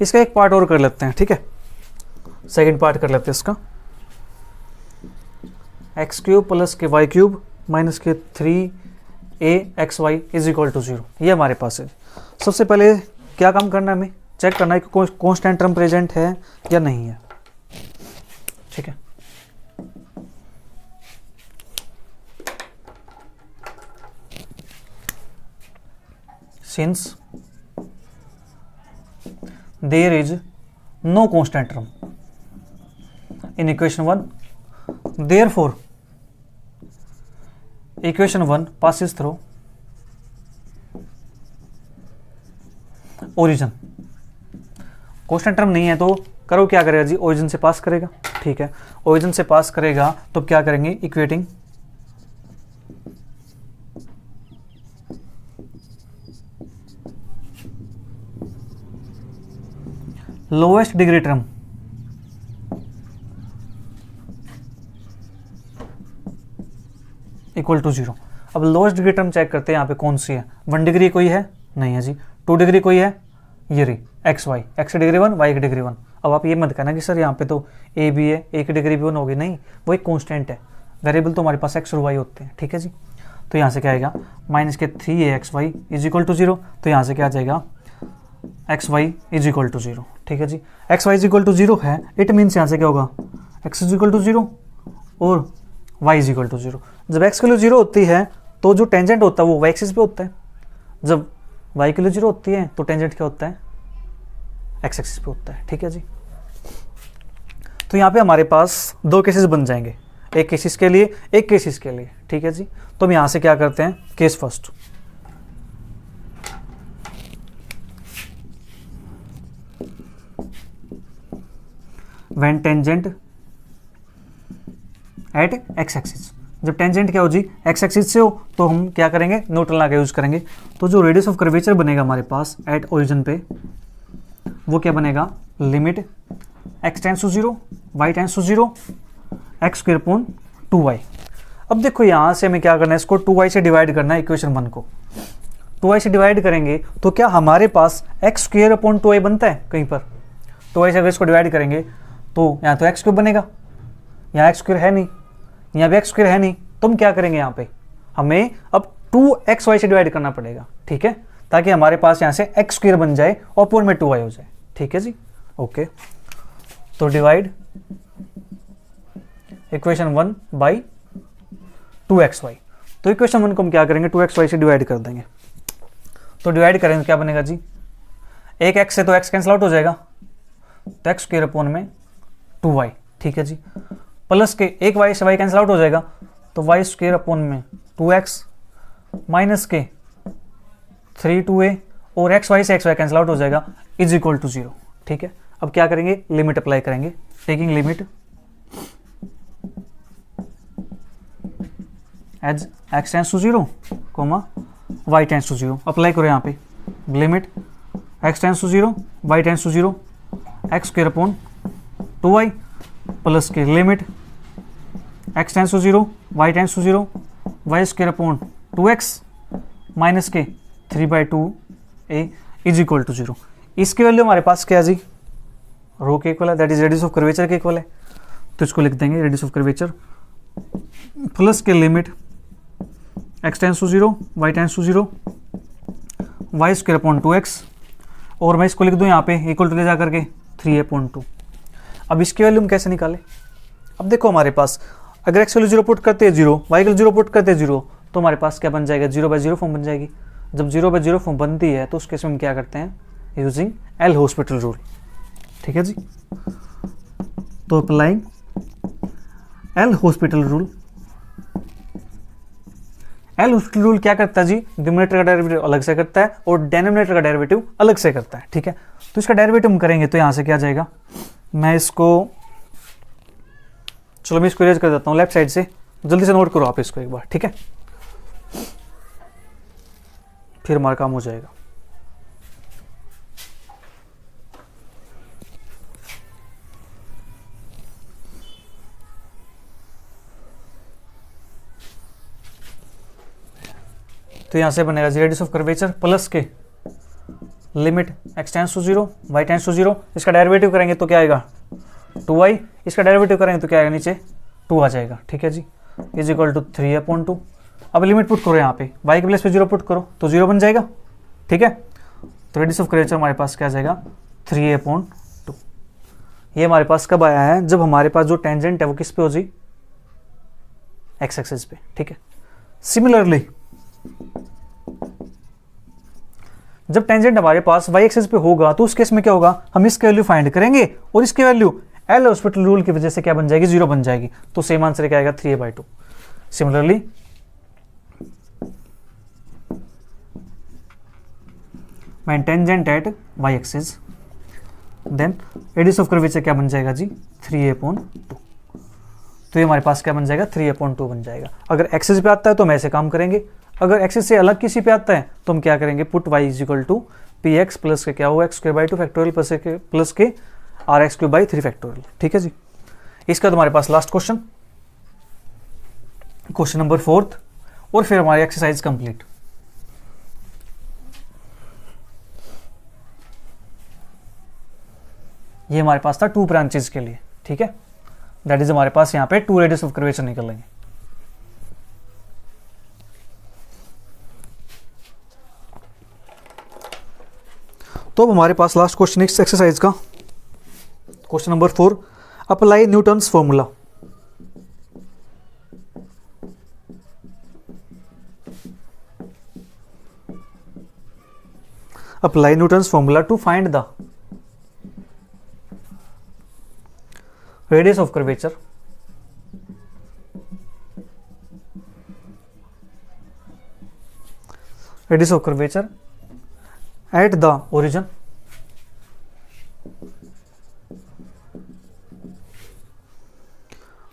[SPEAKER 1] इसका एक पार्ट और कर लेते हैं। ठीक है, सेकंड पार्ट कर लेते हैं इसका। x³ प्लस के y³ माइनस के 3axy इज इक्वल टू 0, ये हमारे पास है। सबसे पहले क्या काम करना है, हमें चेक करना है कि कांस्टेंट टर्म प्रेजेंट है या नहीं है। ठीक है, since there is no constant term in equation 1, therefore equation 1 passes through origin। constant term नहीं है तो करो क्या करेगा जी, origin से पास करेगा। ठीक है, origin से पास करेगा तो क्या करेंगे, equating lowest degree term equal to 0। अब लोएस्ट डिग्री टर्म चेक करते हैं यहाँ पे कौन सी है। 1 डिग्री कोई है, नहीं है जी। 2 डिग्री कोई है, ये रही एक्स वाई, एक्स की डिग्री 1, वाई की डिग्री 1। अब आप ये मत कहना कि सर यहाँ पे तो ए भी है, ए की डिग्री भी 1 होगी, नहीं, वो एक कॉन्स्टेंट है। वेरिएबल तो हमारे पास एक्स और वाई होते हैं। ठीक है जी, तो यहाँ से क्या आएगा, माइनस के 3aXy इज इक्वल टू 0, तो यहाँ से क्या आ जाएगा, xy इज इक्वल टू 0। ठीक है जी, xy इज इक्वल टू 0 है, इट मीन्स यहाँ से क्या होगा, x इज इक्वल टू 0 और y इज इक्वल टू 0। जब x की वैल्यू 0 होती है तो जो टेंजेंट होता है वो y एक्सिस पे होता है, जब y की वैल्यू 0 होती है तो टेंजेंट क्या होता है, x एक्सिस पे होता है। ठीक है जी, तो यहाँ पे हमारे पास दो केसेस बन जाएंगे, एक केसेस के लिए, एक केसेस के लिए, ठीक है जी। तो हम यहाँ से क्या करते हैं, case first, when tangent eight X axis, जब टेंजेंट क्या हो जी, एक्स एक्सिस से हो, तो हम क्या करेंगे, न्यूट्रल लगा यूज करेंगे। तो जो रेडियस ऑफ कर्वेचर बनेगा हमारे पास एट ओरिजिन पे, वो क्या बनेगा, limit x tends to 0, Y tends to 0, x square upon 2y। अब देखो यहाँ से हमें क्या करना है, इसको 2y से डिवाइड करना है, इक्वेशन 1 को 2y से डिवाइड करेंगे तो क्या हमारे पास एक्स स्क्वायर अपॉन 2y बनता है कहीं पर, 2y से अगर इसको डिवाइड करेंगे तो यहाँ तो एक्स स्क्वायर बनेगा, यहाँ एक्स स्क्वायर है नहीं, यहाँ भी एक्स स्क्वायर है नहीं, तो हम क्या करेंगे, यहाँ पे हमें अब 2xy से डिवाइड करना पड़ेगा, ठीक है, ताकि हमारे पास यहाँ से एक्स स्क्वायर बन जाए और पूर्ण में 2y हो जाए, ठीक है जी, ओके। तो डिवाइड इक्वेशन 1 बाई 2xy, तो इक्वेशन 1 को हम क्या करेंगे, 2xy से डिवाइड कर देंगे। तो डिवाइड करेंगे क्या बनेगा जी, एक x से तो x कैंसिल आउट हो जाएगा, तो एक्स स्क्वायर अपॉन में 2y, ठीक है जी, प्लस के एक y से y कैंसिल आउट हो जाएगा, तो y स्क्वायर अपॉन में 2x माइनस के 3 और एक्स वाई से एक्स वाई कैंसिल आउट हो जाएगा, इज इक्वल टू 0, ठीक है। अब क्या करेंगे, लिमिट अप्लाई करेंगे, taking limit as X tends to 0, Y tends to 0, apply करो यहाँ पे, limit x tends to 0, Y tends to 0, x square upon 2y plus के limit x tends to 0, Y tends to 0, Y square upon 2x minus के 3/2a is equal to 0। इसकी value हमारे पास क्या है जी, रो के इक्वल है, that is radius of curvature के इक्वल है, तो इसको लिख देंगे रेडियस ऑफ कर्वेचर प्लस के limit x tends to 0, Y tends to 0, Y square upon 2x, और मैं इसको लिख दूं यहाँ पे इक्वल टू ले जा करके 3a/2। अब इसकी वैल्यू हम कैसे निकालें, अब देखो हमारे पास अगर x वैल्यू 0 पुट करते हैं 0, y वैल्यू 0 पुट करते हैं 0, तो हमारे पास क्या बन जाएगा, 0/0 फॉर्म बन जाएगी। जब 0/0 फॉर्म बनती है तो उस केस में हम क्या करते हैं, यूजिंग एल हॉस्पिटल रूल, ठीक है जी। तो applying L hospital rule, L hospital rule क्या करता है जी, डिनोमिनेटर का डेरिवेटिव अलग से करता है और डिनोमिनेटर का डेरिवेटिव अलग से करता है, ठीक है। तो इसका डेरिवेटिव हम करेंगे तो यहाँ से क्या जाएगा, मैं इसको, चलो मैं इसको इरेज कर देता हूँ लेफ्ट साइड से, जल्दी से नोट करो आप इसको एक बार, ठीक है, फिर हमारा काम हो जाएगा। तो यहां से बनेगा रेडियस ऑफ कर्वेचर प्लस के limit x tends to 0, Y tends to 0, इसका डेरिवेटिव करेंगे तो क्या आएगा 2y, इसका डेरिवेटिव करेंगे तो क्या आएगा, नीचे 2 आ जाएगा, ठीक है जी, इज इक्वल टू 3a/2। अब लिमिट पुट करो यहाँ पे, y के प्लेस पे 0 पुट करो तो 0 बन जाएगा, ठीक है। तो रेडियस ऑफ कर्वेचर हमारे पास क्या आ जाएगा, 3a/2। ये हमारे पास कब आया है, जब हमारे पास जो टेंजेंट है वो किस पे हो जी, एक्स एक्सिस पे, ठीक है। सिमिलरली जब टेंजेंट हमारे पास वाई एक्सिस पे होगा तो उस केस में क्या होगा, हम इसकी वैल्यू फाइंड करेंगे और इसकी वैल्यू एल हॉस्पिटल रूल की वजह से क्या बन जाएगी, 0 बन जाएगी, तो सेम आंसर क्या आएगा, 3a/2। Similarly when tangent at y axis then radius of curvature क्या बन जाएगा जी, 3a/2। तो ये हमारे पास क्या बन जाएगा, 3a/2 बन जाएगा। अगर एक्सिस पे आता है तो हम ऐसे काम करेंगे, अगर एक्सिस से अलग किसी पे आता है तो हम क्या करेंगे, put y is equal to P x plus के क्या हुआ x² 2 फैक्टोरियल प्लस के r(3 फैक्टोरियल, ठीक है जी। इसका तुम्हारे पास लास्ट क्वेश्चन, क्वेश्चन नंबर 4, और फिर हमारी एक्सरसाइज कंप्लीट। ये हमारे पास था 2 ब्रांचेस के लिए, ठीक है, दैट इज हमारे पास यहाँ पे 2 रेडियस ऑफ कर्वेचर निकलेंगे। तो अब हमारे पास लास्ट क्वेश्चन इस एक्सरसाइज का, question number 4, apply Newton's formula. Apply Newton's formula to find the radius of curvature at the origin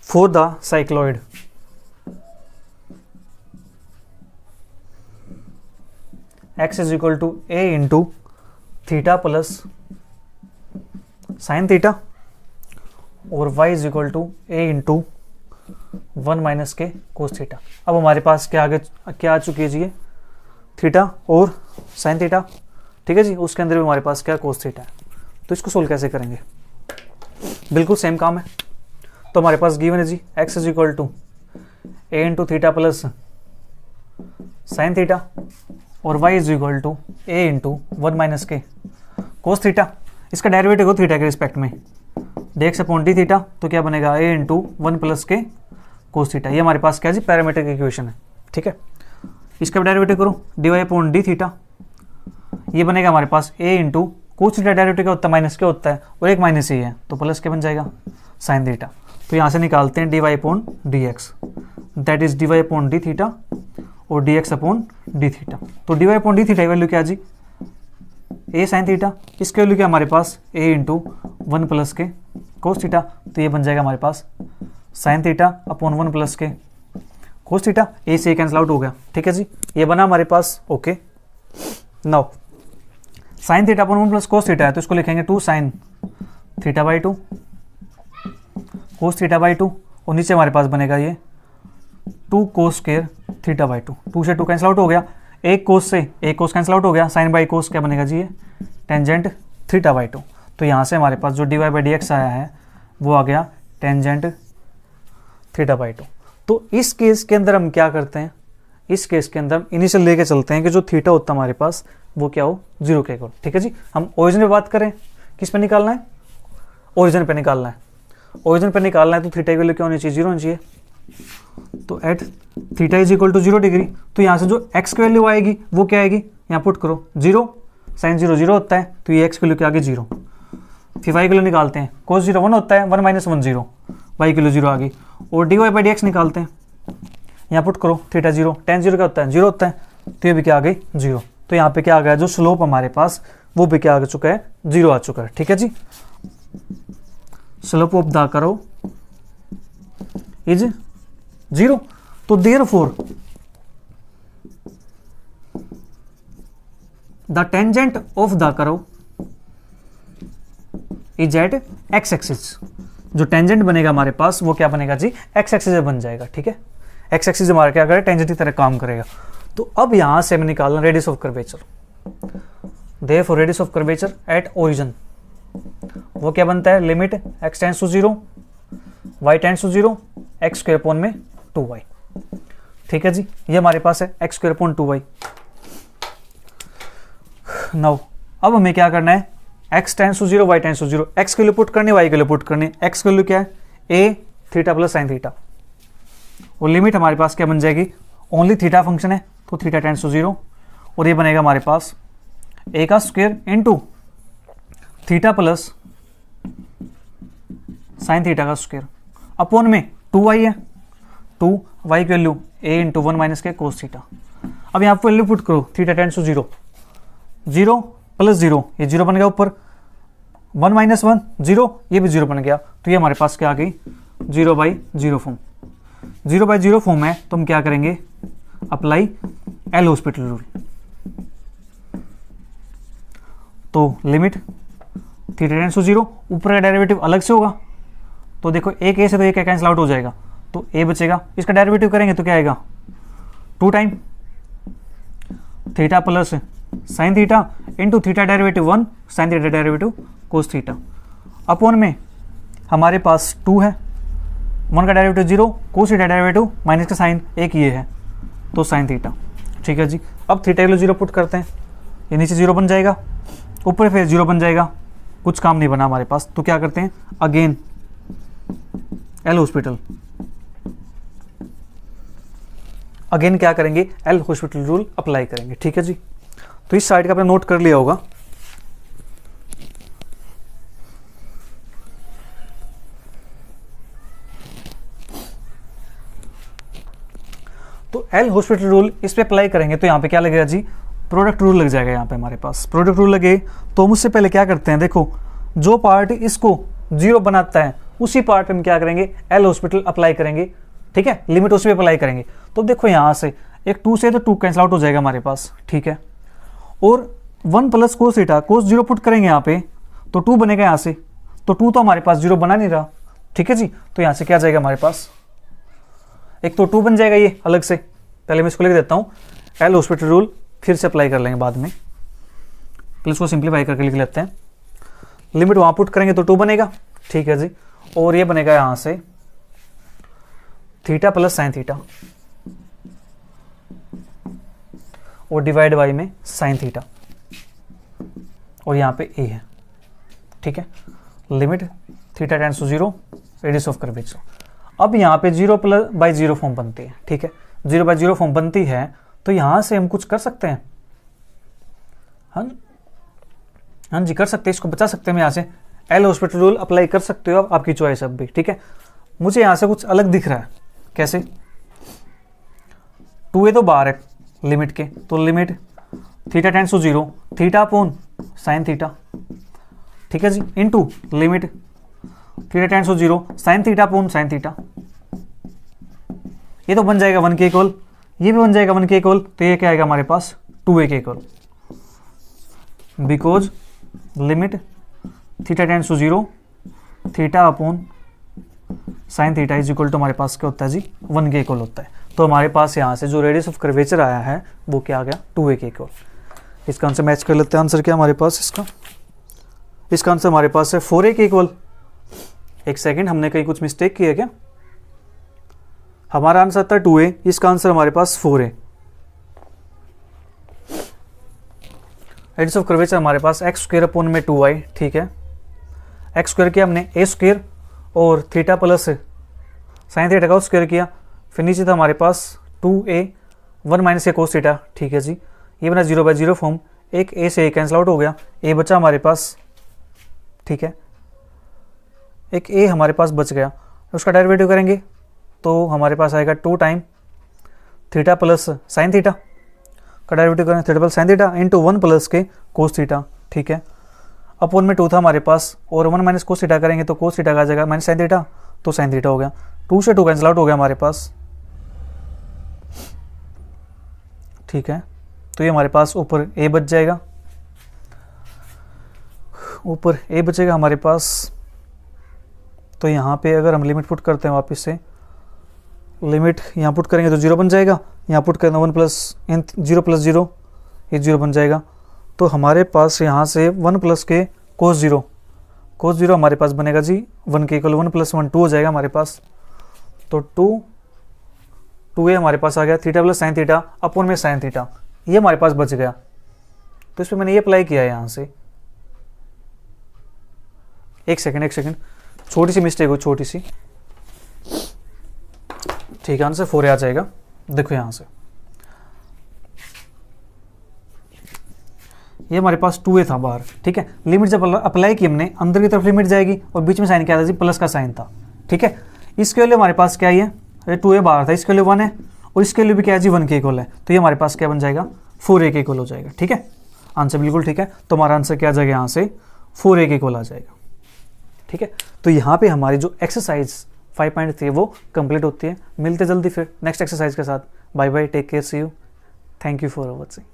[SPEAKER 1] for the cycloid x is equal to a into theta plus sine theta और y is equal to a into 1 minus के cos theta. अब हमारे पास क्या आ चुकी है जी, ये थीटा और साइन थीटा, ठीक है जी। उसके अंदर भी हमारे पास क्या कोस थीटा है। तो इसको सोल्व कैसे करेंगे, बिल्कुल सेम काम है। तो हमारे पास गिवन है जी x is equal to a into theta plus sine theta और y is equal to a into 1 minus के कोस थीटा। इसका डेरिवेटिव हो थीटा के रिस्पेक्ट में dx अपॉन डी थीटा, तो क्या बनेगा a इंटू 1 प्लस के कोस थीटा। ये हमारे पास क्या जी पैरामीट्रिक इक्वेशन है, ठीक है। इसका डेरिवेटिव करो dy अपॉन डी थीटा, ये बनेगा हमारे पास a into cos theta derivative क्या होता है माइनस क्या होता है और एक माइनस ही है तो प्लस क्या बन जाएगा साइन थीटा। तो यहाँ से निकालते हैं dy upon D x, that is dy upon d theta और dx अपॉन डी थीटा। तो dy upon d theta value क्या जी a साइन थीटा, इसके वैल्यू क्या हमारे पास a इंटू 1 प्लस के कोस थीटा। तो ये बन जाएगा हमारे पास साइन थीटा अपॉन 1 प्लस के कोस थीटा, a से कैंसिल आउट हो गया, ठीक है जी। ये बना हमारे पास okay. Now sine theta upon 1 plus cos theta है तो इसको लिखेंगे 2 sine theta by 2 cos theta by 2 और नीचे हमारे पास बनेगा ये 2 कोस स्क्वायर थीटा बाई 2। 2 से 2 कैंसिल आउट हो गया, एक कोस से एक कोस कैंसिल आउट हो गया, साइन बाई कोस क्या बनेगा जी ये टेंजेंट थीटा बाई 2। तो यहाँ से हमारे पास जो dy बाई डी एक्स आया है वो आ गया टेंजेंट थीटा बाई 2। तो इस केस के अंदर हम क्या करते हैं, इस केस के अंदर इनिशियल लेके चलते हैं कि जो थीटा होता है हमारे पास वो क्या हो 0 के इक्वल, ठीक है जी। हम ओरिजिन पे बात करें, किस पे निकालना है, ओरिजिन पे निकालना है। ओरिजिन पे निकालना है तो थीटा की वैल्यू क्या होनी चाहिए 0 होनी चाहिए। तो at theta is equal to 0 degree, तो यहाँ से जो x की वैल्यू आएगी वो क्या आएगी, यहाँ पुट करो 0, साइन 0 0 होता है तो ये x की वैल्यू क्या आ गई 0। फिर y की वैल्यू निकालते हैं, कोस 0 1 होता है, 1 माइनस 1 0, y की वैल्यू 0 आ गई। और dy बाई डी एक्स निकालते हैं, यहाँ पुट करो थीटा 0, tan 0 क्या होता है 0 होता है, तो ये भी क्या आ गई 0। तो यहाँ पे क्या आ गया, जो स्लोप हमारे पास वो भी क्या आ चुका है 0 आ चुका है, ठीक है जी। Slope of the curve is 0। तो therefore the tangent of the curve is at X axis. जो टेंजेंट बनेगा हमारे पास वो क्या बनेगा जी एक्स एक्सिस बन जाएगा, ठीक है। एक्स एक्सिस हमारा क्या करेगा टेंजेंट की तरह काम करेगा। तो अब यहां से हमें निकालना radius of curvature, therefore radius of curvature at origin वो क्या बनता है, limit x tends to 0 y tends to 0 x square upon में 2y, ठीक है जी। ये हमारे पास है x square upon 2y। Now अब हमें क्या करना है, x tends to 0 y tends to 0, x के लिए पुट करनी y के लिए पुट करनी। x के लिए क्या है a theta plus sine theta और लिमिट हमारे पास क्या बन जाएगी, ओनली थीटा फंक्शन है तो थीटा टेंड्स टू 0 और ये बनेगा हमारे पास a का square into theta plus sine theta का स्क्वायर अपॉन में 2y है, 2y की वैल्यू a इंटू 1 माइनस के कोस थीटा। अब यहाँ पर वैल्यू पुट करो थीटा टेंड्स टू 0, 0 प्लस 0 ये 0 बन गया, ऊपर 1 माइनस 1 0 ये भी 0 बन गया। तो ये हमारे पास क्या आ गई 0 बाई 0 फॉर्म। 0 बाई 0 फॉर्म है तो हम क्या करेंगे, अप्लाई एल हॉस्पिटल रूल। तो लिमिट थीटा टेंड्स टू 0, ऊपर का डेरिवेटिव अलग से होगा तो देखो एक ए से तो एक कैंसिल आउट हो जाएगा तो ए बचेगा, इसका डेरिवेटिव करेंगे तो क्या आएगा 2 time theta plus sine theta into theta derivative 1 sine theta derivative cos theta upon में हमारे पास 2 है, 1 का derivative 0 cos theta derivative minus का साइन एक ये है तो साइन थीटा, ठीक है जी। अब थीटा के लिए 0 पुट करते हैं, ये नीचे 0 बन जाएगा, ऊपर फिर 0 बन जाएगा, कुछ काम नहीं बना हमारे पास। तो क्या करते हैं अगेन एल हॉस्पिटल, अगेन क्या करेंगे एल हॉस्पिटल रूल अप्लाई करेंगे, ठीक है जी। तो इस साइड का आपने नोट कर लिया होगा। एल हॉस्पिटल रूल इस पे अप्लाई करेंगे तो यहाँ पे क्या लगेगा जी, प्रोडक्ट रूल लग जाएगा। यहाँ पे हमारे पास प्रोडक्ट रूल लगे तो हम उससे पहले क्या करते हैं, देखो जो पार्ट इसको 0 बनाता है उसी पार्ट पे हम क्या करेंगे, एल हॉस्पिटल अप्लाई करेंगे, ठीक है, लिमिट उस पर अप्लाई करेंगे। तो देखो यहाँ से एक 2 से तो 2 कैंसिल आउट हो जाएगा हमारे पास, ठीक है, और 1 प्लस कोस थीटा, कोस 0 पुट करेंगे यहाँ पे तो 2 बनेगा यहाँ से, तो 2 तो हमारे पास 0 बना नहीं रहा, ठीक है जी। तो यहाँ से क्या जाएगा हमारे पास, एक तो 2 बन जाएगा ये अलग से, पहले मैं इसको लिख देता हूँ, एल हॉस्पिटल रूल फिर से अप्लाई कर लेंगे बाद में, प्लस को सिंप्लीफाई करके लिख लेते हैं। लिमिट वहाँ पुट करेंगे तो 2 बनेगा, ठीक है जी, और ये बनेगा यहाँ से थीटा प्लस साइन थीटा और डिवाइड बाई में साइन थीटा, और यहाँ पे ए है, ठीक है। Limit theta tends to 0, radius of curvature. अब यहाँ पे 0 प्लस बाई 0 फॉर्म बनती है, ठीक है, 0 बाई 0 फॉर्म बनती है तो यहाँ से हम कुछ कर सकते हैं, हाँ जी कर सकते हैं, इसको बचा सकते हैं हम यहाँ से, एल हॉस्पिटल रूल अप्लाई कर सकते हो, आपकी चॉइस अब भी, ठीक है। मुझे यहाँ से कुछ अलग दिख रहा है, कैसे, 2a तो बाहर है लिमिट के, तो limit theta tends to 0, theta upon sine theta, ठीक है जी, into limit theta tends to 0 sine theta upon sine theta, ये तो बन जाएगा 1 के इक्वल, ये भी बन जाएगा 1 के इक्वल, तो ये क्या आएगा हमारे पास 2a के इक्वल, because limit theta tends to 0 theta upon sine theta is equal to हमारे पास क्या होता है जी, 1 के इक्वल होता है। तो हमारे पास यहाँ से जो रेडियस ऑफ कर्वेचर आया है वो क्या आ गया, 2a के इक्वल। इसका आंसर मैच कर लेते हैं, आंसर क्या हमारे पास इसका आंसर हमारे पास है 4a के इक्वल। एक सेकेंड, हमने कहीं कुछ मिस्टेक की है क्या, हमारा आंसर था 2a, इसका आंसर हमारे पास 4a। रेडियस ऑफ कर्वेचर हमारे पास एक्स स्क्वायर अपॉन में 2i, ठीक है, एक्स स्क्वायर किया हमने a स्क्वायर और थीटा प्लस साइन थीटा का स्क्वायर किया, फिर नीचे था हमारे पास 2a 1 माइनस ए कोस थीटा, ठीक है जी, ये बना 0 बाई 0 फॉर्म, एक a से a कैंसिल आउट हो गया, a बचा हमारे पास, ठीक है, एक a हमारे पास बच गया, उसका डेरिवेटिव करेंगे तो हमारे पास आएगा 2 time theta plus sine theta का डेरिवेटिव करें, theta plus sine theta into 1 plus के कोस थीटा, ठीक है, अपॉन में 2 था हमारे पास, और 1 माइनस कोस थीटा करेंगे तो कोस थीटा का आ जाएगा माइनस साइन थीटा, तो साइन थीटा हो गया, 2 से 2 कैंसिल आउट हो गया हमारे पास, ठीक है। तो ये हमारे पास ऊपर a बच जाएगा, ऊपर a बचेगा हमारे पास। तो यहाँ पे अगर हम लिमिट पुट करते हैं वापस से, लिमिट यहाँ पुट करेंगे तो 0 बन जाएगा, यहाँ पुट करना 1 प्लस 0 प्लस 0, ये 0 बन जाएगा। तो हमारे पास यहाँ से 1 प्लस के कोस 0 हमारे पास बनेगा जी 1 के इक्वल, 1 प्लस 1 2 हो जाएगा हमारे पास, तो 2a हमारे पास आ गया, theta plus sine theta upon में साइन थीटा, ये हमारे पास बच गया। तो इस पर मैंने ये अप्लाई किया है यहाँ से, एक सेकेंड, छोटी सी मिस्टेक हो, छोटी सी, ठीक है, आंसर 4a आ जाएगा। देखो यहाँ से ये हमारे पास 2a था बाहर, ठीक है, लिमिट जब अप्लाई की हमने, अंदर की तरफ लिमिट जाएगी और बीच में साइन क्या था जी, प्लस का साइन था, ठीक है। इसके लिए हमारे पास क्या ही है, 2a बाहर था, इसके लिए 1 है, और इसके लिए भी क्या है जी 1 के इक्वल है, तो ये हमारे पास क्या बन जाएगा 4a के इक्वल हो जाएगा, ठीक है। आंसर बिल्कुल ठीक है, तो हमारा आंसर क्या आ जाएगा यहाँ से 4a के इक्वल आ जाएगा, ठीक है। तो यहाँ पे हमारी जो एक्सरसाइज 5.3 वो कंप्लीट होती है। मिलते जल्दी फिर नेक्स्ट एक्सरसाइज के साथ। Bye bye, take care, see you, thank you for watching.